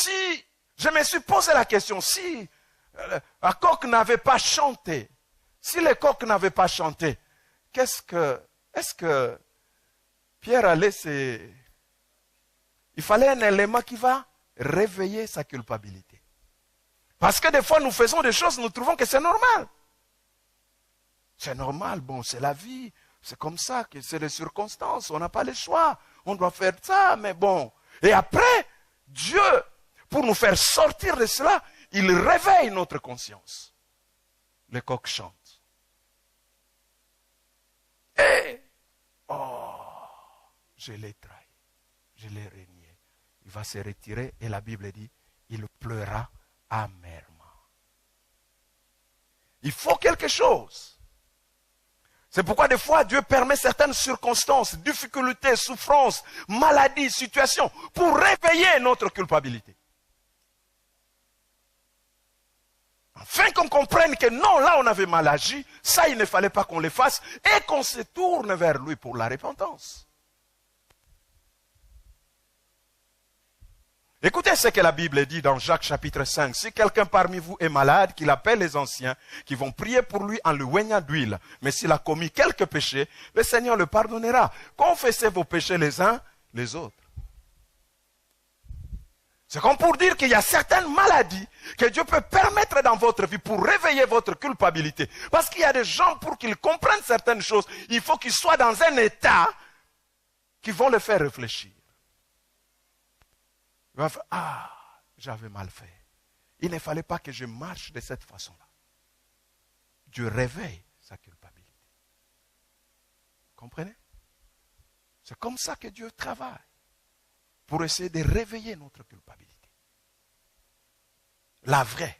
Si, je me suis posé la question, si un coq n'avait pas chanté, si le coq n'avait pas chanté, est-ce que Pierre allait il fallait un élément qui va réveiller sa culpabilité. Parce que des fois, nous faisons des choses, nous trouvons que c'est normal. C'est normal, bon, c'est la vie, c'est comme ça, que c'est les circonstances, on n'a pas le choix, on doit faire ça, mais bon. Et après, Dieu, pour nous faire sortir de cela, il réveille notre conscience. Le coq chante. Et, je l'ai trahi, je l'ai renié. Il va se retirer et la Bible dit, il pleura amèrement. Il faut quelque chose. C'est pourquoi des fois Dieu permet certaines circonstances, difficultés, souffrances, maladies, situations, pour réveiller notre culpabilité. Afin qu'on comprenne que non, là on avait mal agi, ça il ne fallait pas qu'on le fasse, et qu'on se tourne vers lui pour la repentance. Écoutez ce que la Bible dit dans Jacques chapitre 5. Si quelqu'un parmi vous est malade, qu'il appelle les anciens, qui vont prier pour lui en le oignant d'huile. Mais s'il a commis quelques péchés, le Seigneur le pardonnera. Confessez vos péchés les uns les autres. C'est comme pour dire qu'il y a certaines maladies que Dieu peut permettre dans votre vie pour réveiller votre culpabilité. Parce qu'il y a des gens, pour qu'ils comprennent certaines choses, il faut qu'ils soient dans un état qui vont les faire réfléchir. Il va faire, j'avais mal fait. Il ne fallait pas que je marche de cette façon-là. Dieu réveille sa culpabilité. Comprenez? C'est comme ça que Dieu travaille. Pour essayer de réveiller notre culpabilité. La vraie.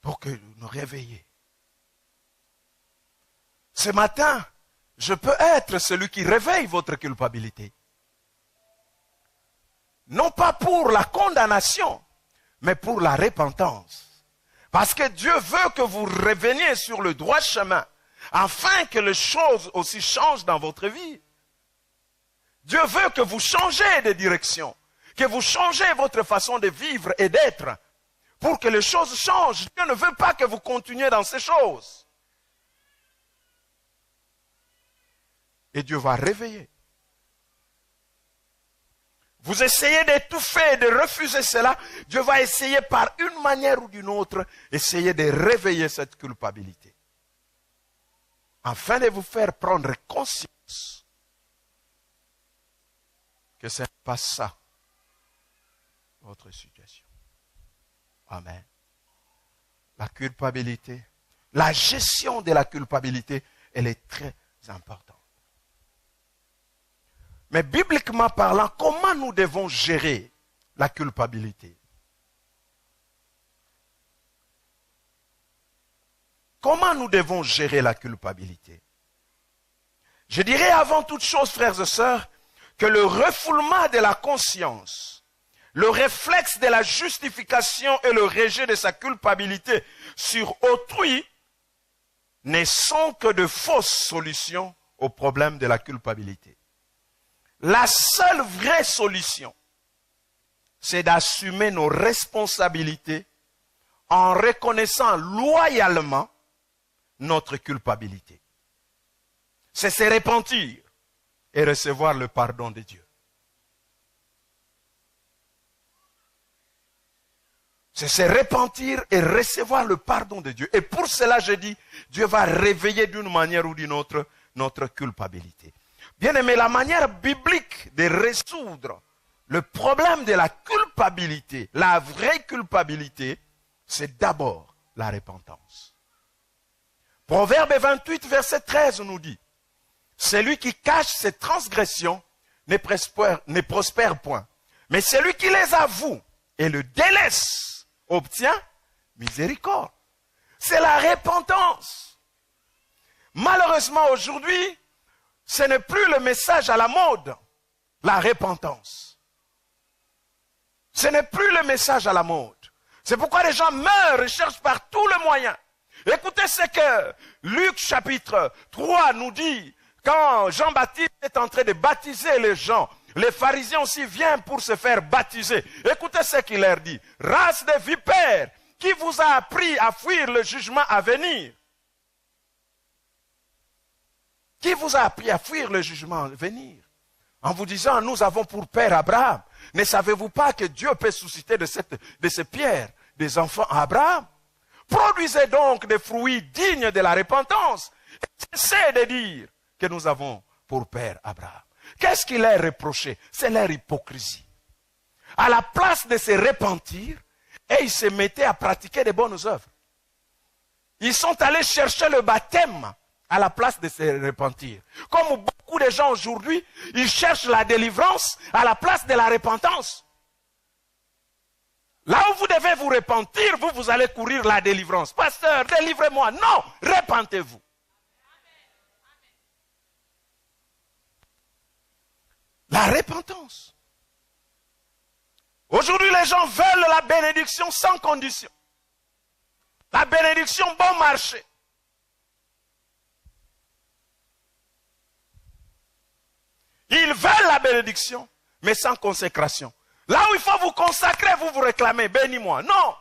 Pour que nous réveiller. Ce matin, je peux être celui qui réveille votre culpabilité. Non pas pour la condamnation, mais pour la repentance. Parce que Dieu veut que vous reveniez sur le droit chemin, afin que les choses aussi changent dans votre vie. Dieu veut que vous changez de direction, que vous changez votre façon de vivre et d'être, pour que les choses changent. Dieu ne veut pas que vous continuiez dans ces choses. Et Dieu va réveiller. Vous essayez d'étouffer, de refuser cela. Dieu va essayer par une manière ou d'une autre, essayer de réveiller cette culpabilité. Afin de vous faire prendre conscience que ce n'est pas ça, votre situation. Amen. La culpabilité, la gestion de la culpabilité, elle est très importante. Mais bibliquement parlant, comment nous devons gérer la culpabilité? Comment nous devons gérer la culpabilité? Je dirais avant toute chose, frères et sœurs, que le refoulement de la conscience, le réflexe de la justification et le rejet de sa culpabilité sur autrui ne sont que de fausses solutions au problème de la culpabilité. La seule vraie solution, c'est d'assumer nos responsabilités en reconnaissant loyalement notre culpabilité. C'est se repentir et recevoir le pardon de Dieu. C'est se repentir et recevoir le pardon de Dieu. Et pour cela, je dis, Dieu va réveiller d'une manière ou d'une autre notre culpabilité. Bien aimé, la manière biblique de résoudre le problème de la culpabilité, la vraie culpabilité, c'est d'abord la repentance. Proverbe 28, verset 13 nous dit, « Celui qui cache ses transgressions ne prospère point, mais celui qui les avoue et le délaisse obtient miséricorde. » C'est la repentance. Malheureusement aujourd'hui, ce n'est plus le message à la mode, la repentance. Ce n'est plus le message à la mode. C'est pourquoi les gens meurent et cherchent par tous les moyens. Écoutez ce que Luc chapitre 3 nous dit Quand Jean-Baptiste est en train de baptiser les gens, les pharisiens aussi viennent pour se faire baptiser. Écoutez ce qu'il leur dit. Race de vipères, qui vous a appris à fuir le jugement à venir? Qui vous a appris à fuir le jugement à venir? En vous disant, nous avons pour père Abraham. Ne savez-vous pas que Dieu peut susciter de ces pierres des enfants à Abraham? Produisez donc des fruits dignes de la repentance. Cessez de dire que nous avons pour père Abraham. Qu'est-ce qu'il leur reproché? C'est leur hypocrisie. À la place de se repentir, et ils se mettaient à pratiquer de bonnes œuvres. Ils sont allés chercher le baptême à la place de se repentir. Comme beaucoup de gens aujourd'hui, ils cherchent la délivrance à la place de la repentance. Là où vous devez vous repentir, vous allez courir la délivrance. Pasteur, délivrez-moi. Non, repentez-vous. La repentance. Aujourd'hui, les gens veulent la bénédiction sans condition. La bénédiction bon marché. Ils veulent la bénédiction, mais sans consécration. Là où il faut vous consacrer, vous réclamez, bénis-moi. Non.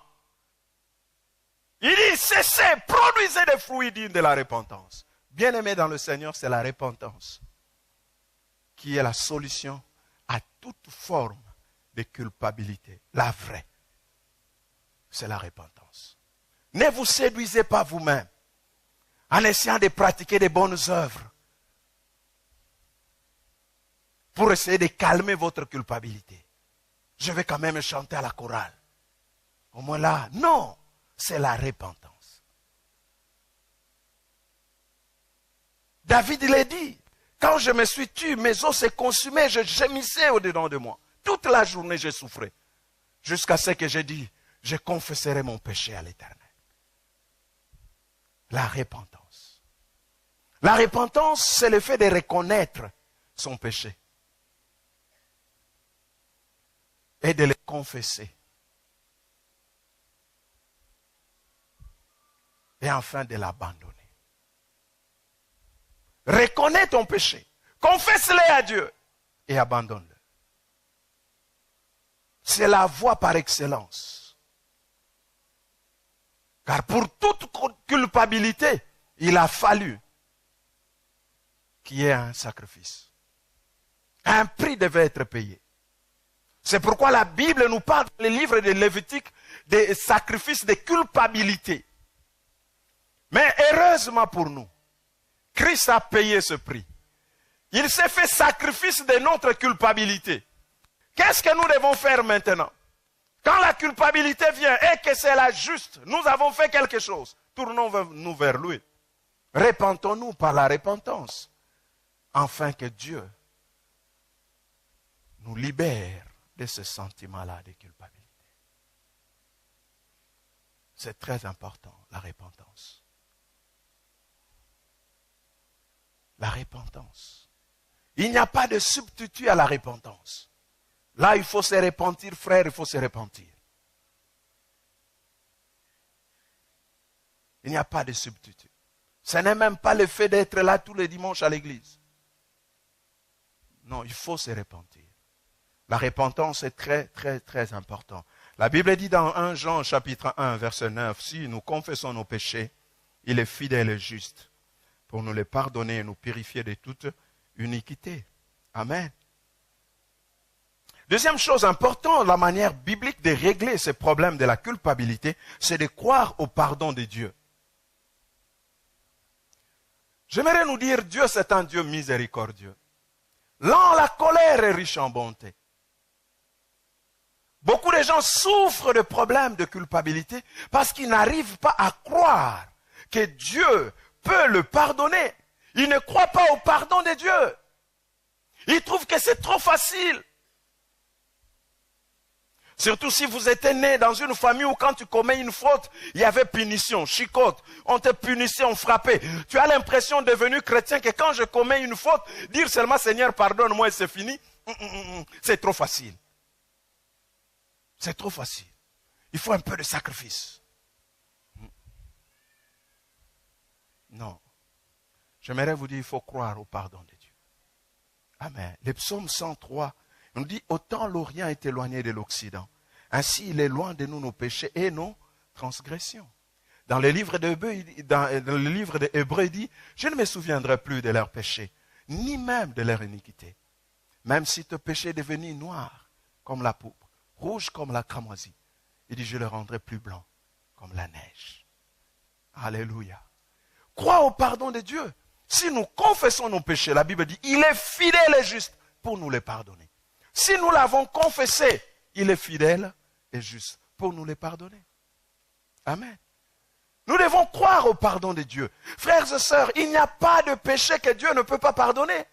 Il dit, cessez, produisez des fruits dignes de la repentance. Bien-aimé dans le Seigneur, c'est la repentance qui est la solution à toute forme de culpabilité. La vraie, c'est la repentance. Ne vous séduisez pas vous-même en essayant de pratiquer des bonnes œuvres pour essayer de calmer votre culpabilité. Je vais quand même chanter à la chorale. Au moins là, non, c'est la repentance. David l'a dit, quand je me suis tué, mes os se consumaient, je gémissais au-dedans de moi. Toute la journée, je souffrais. Jusqu'à ce que j'ai dit, je confesserai mon péché à l'Éternel. La repentance. La repentance, c'est le fait de reconnaître son péché. Et de le confesser. Et enfin de l'abandonner. Reconnais ton péché. Confesse-le à Dieu. Et abandonne-le. C'est la voie par excellence. Car pour toute culpabilité, il a fallu qu'il y ait un sacrifice. Un prix devait être payé. C'est pourquoi la Bible nous parle dans les livres de Lévitique des sacrifices de culpabilité. Mais heureusement pour nous, Christ a payé ce prix. Il s'est fait sacrifice de notre culpabilité. Qu'est-ce que nous devons faire maintenant? Quand la culpabilité vient et que c'est la juste, nous avons fait quelque chose. Tournons-nous vers lui. Repentons-nous par la repentance, afin que Dieu nous libère de ce sentiment-là de culpabilité. C'est très important, la repentance. La repentance. Il n'y a pas de substitut à la repentance. Là, il faut se repentir, frère, il faut se repentir. Il n'y a pas de substitut. Ce n'est même pas le fait d'être là tous les dimanches à l'église. Non, il faut se repentir. La repentance est très, très, très important. La Bible dit dans 1 Jean chapitre 1, verset 9, si nous confessons nos péchés, il est fidèle et juste pour nous les pardonner et nous purifier de toute iniquité. Amen. Deuxième chose importante, la manière biblique de régler ce problème de la culpabilité, c'est de croire au pardon de Dieu. J'aimerais nous dire, Dieu c'est un Dieu miséricordieux. Lent la colère est riche en bonté. Beaucoup de gens souffrent de problèmes de culpabilité parce qu'ils n'arrivent pas à croire que Dieu peut le pardonner. Ils ne croient pas au pardon de Dieu. Ils trouvent que c'est trop facile. Surtout si vous êtes né dans une famille où quand tu commets une faute, il y avait punition, chicote, on te punissait, on frappait. Tu as l'impression devenu chrétien que quand je commets une faute, dire seulement Seigneur pardonne-moi et c'est fini, c'est trop facile. C'est trop facile. Il faut un peu de sacrifice. Non. J'aimerais vous dire, il faut croire au pardon de Dieu. Amen. Le psaume 103 nous dit, autant l'Orient est éloigné de l'Occident, ainsi il est loin de nous nos péchés et nos transgressions. Dans le livre d'Hébreux, il dit, je ne me souviendrai plus de leurs péchés, ni même de leur iniquité. Même si ton péché est devenu noir comme la pourpre, rouge comme la cramoisie, il dit, je le rendrai plus blanc comme la neige. Alléluia. Crois au pardon de Dieu. Si nous confessons nos péchés, la Bible dit, il est fidèle et juste pour nous les pardonner. Si nous l'avons confessé, il est fidèle et juste pour nous les pardonner. Amen. Nous devons croire au pardon de Dieu. Frères et sœurs, il n'y a pas de péché que Dieu ne peut pas pardonner.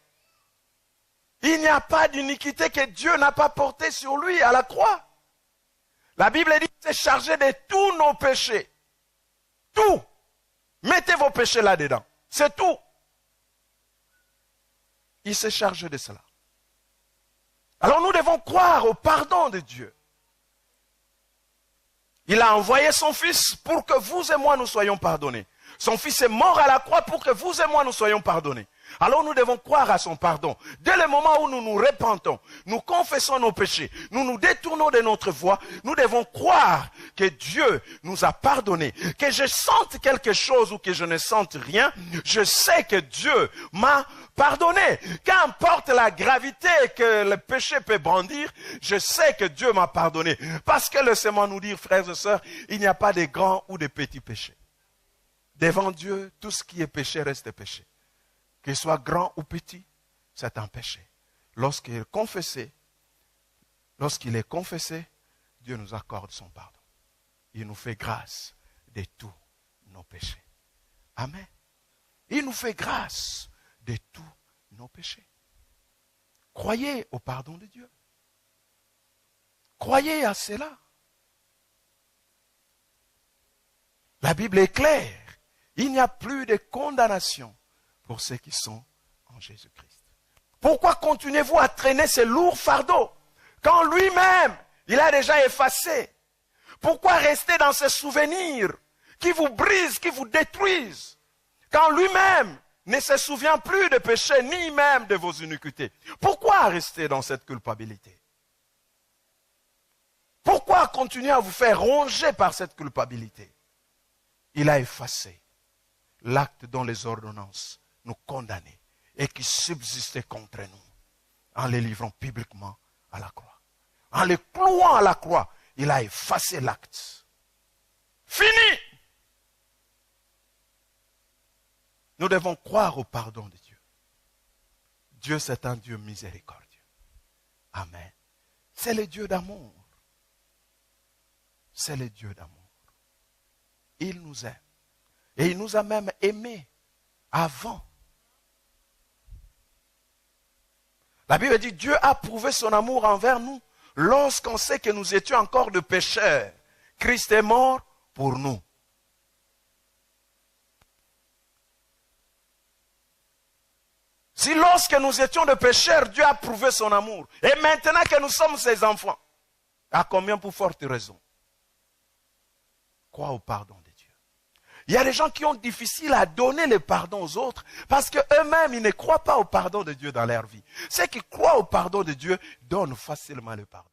Il n'y a pas d'iniquité que Dieu n'a pas portée sur lui à la croix. La Bible dit qu'il s'est chargé de tous nos péchés. Tout. Mettez vos péchés là-dedans. C'est tout. Il s'est chargé de cela. Alors nous devons croire au pardon de Dieu. Il a envoyé son Fils pour que vous et moi nous soyons pardonnés. Son Fils est mort à la croix pour que vous et moi nous soyons pardonnés. Alors nous devons croire à son pardon. Dès le moment où nous nous repentons, nous confessons nos péchés, nous nous détournons de notre voie, nous devons croire que Dieu nous a pardonnés. Que je sente quelque chose ou que je ne sente rien, je sais que Dieu m'a pardonné. Qu'importe la gravité que le péché peut brandir, je sais que Dieu m'a pardonné. Parce que laissez-moi nous dire, frères et sœurs, il n'y a pas de grands ou de petits péchés. Devant Dieu, tout ce qui est péché reste péché. Qu'il soit grand ou petit, c'est un péché. Lorsqu'il est confessé, Dieu nous accorde son pardon. Il nous fait grâce de tous nos péchés. Amen. Il nous fait grâce de tous nos péchés. Croyez au pardon de Dieu. Croyez à cela. La Bible est claire. Il n'y a plus de condamnation pour ceux qui sont en Jésus-Christ. Pourquoi continuez-vous à traîner ces lourds fardeaux quand lui-même, il a déjà effacé? Pourquoi rester dans ces souvenirs qui vous brisent, qui vous détruisent, quand lui-même ne se souvient plus de péché, ni même de vos iniquités? Pourquoi rester dans cette culpabilité? Pourquoi continuer à vous faire ronger par cette culpabilité? Il a effacé l'acte dont les ordonnances nous condamnaient et qui subsistait contre nous, en les livrant publiquement à la croix. En les clouant à la croix, il a effacé l'acte. Fini! Nous devons croire au pardon de Dieu. Dieu, c'est un Dieu miséricordieux. Amen. C'est le Dieu d'amour. C'est le Dieu d'amour. Il nous aime. Et il nous a même aimés avant. La Bible dit, Dieu a prouvé son amour envers nous lorsqu'on sait que nous étions encore de pécheurs. Christ est mort pour nous. Si lorsque nous étions de pécheurs, Dieu a prouvé son amour, et maintenant que nous sommes ses enfants, à combien pour forte raison? Crois au pardon de Dieu. Il y a des gens qui ont difficile à donner le pardon aux autres parce qu'eux-mêmes, ils ne croient pas au pardon de Dieu dans leur vie. Ceux qui croient au pardon de Dieu donnent facilement le pardon.